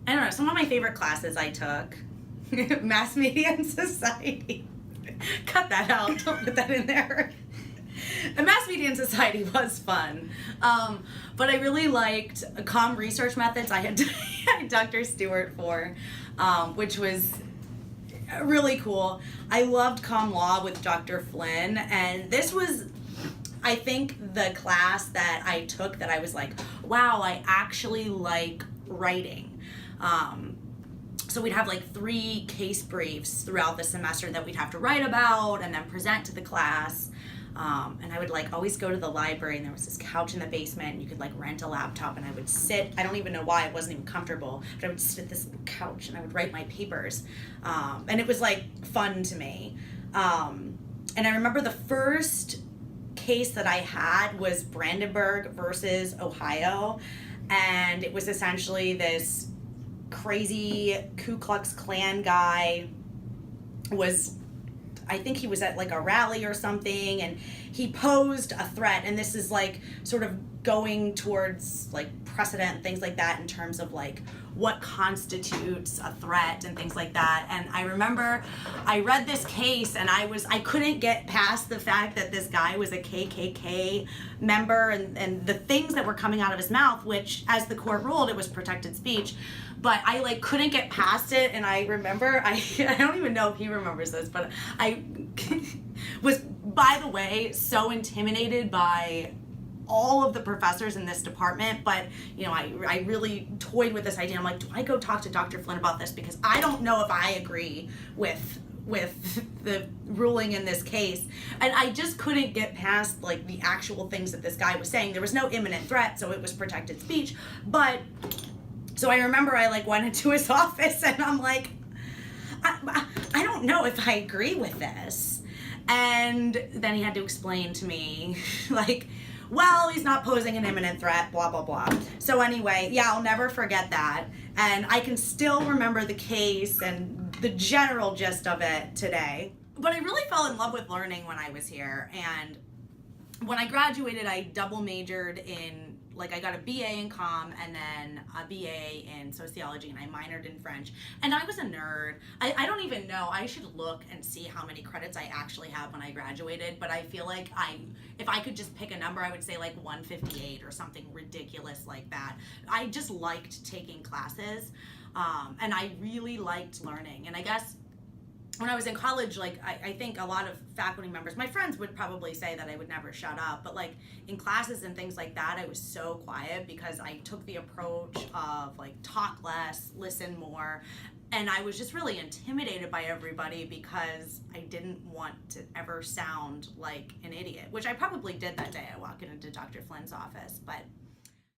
I don't know, some of my favorite classes I took, Mass Media and Society. Cut that out, don't put that in there. And Mass Media and Society was fun. But I really liked comm research methods. I had Dr. Stewart for, which was really cool. I loved comm law with Dr. Flynn, and this was, I think, the class that I took that I was like, wow, I actually like writing. So we'd have like 3 case briefs throughout the semester that we'd have to write about and then present to the class. And I would like always go to the library, and there was this couch in the basement, and you could like rent a laptop, and I would sit, I don't even know why, it wasn't even comfortable, but I would sit at this little couch and I would write my papers. And it was like fun to me. And I remember the first case that I had was Brandenburg versus Ohio. And it was essentially this crazy Ku Klux Klan guy I think he was at like a rally or something, and he posed a threat, and this is like sort of going towards like precedent and things like that in terms of like what constitutes a threat and things like that. And I remember I read this case, and I couldn't get past the fact that this guy was a KKK member, and the things that were coming out of his mouth, which as the court ruled, it was protected speech. But I like couldn't get past it, and I remember, I don't even know if he remembers this, but I was, by the way, so intimidated by all of the professors in this department. But you know, I really toyed with this idea. I'm like, do I go talk to Dr. Flynn about this? Because I don't know if I agree with the ruling in this case. And I just couldn't get past like the actual things that this guy was saying. There was no imminent threat, so it was protected speech. But so I remember I like went into his office, and I'm like, I don't know if I agree with this. And then he had to explain to me like, well, he's not posing an imminent threat, blah, blah, blah. So anyway, yeah, I'll never forget that. And I can still remember the case and the general gist of it today. But I really fell in love with learning when I was here. And when I graduated, I double majored in, like, I got a BA in comm and then a BA in sociology, and I minored in French. And I was a nerd. I don't even know. I should look and see how many credits I actually have when I graduated, but I feel like if I could just pick a number, I would say like 158 or something ridiculous like that. I just liked taking classes, and I really liked learning. And I guess when I was in college, like, I think a lot of faculty members, my friends would probably say that I would never shut up, but like in classes and things like that, I was so quiet because I took the approach of like talk less, listen more. And I was just really intimidated by everybody because I didn't want to ever sound like an idiot, which I probably did that day I walked into Dr. Flynn's office. But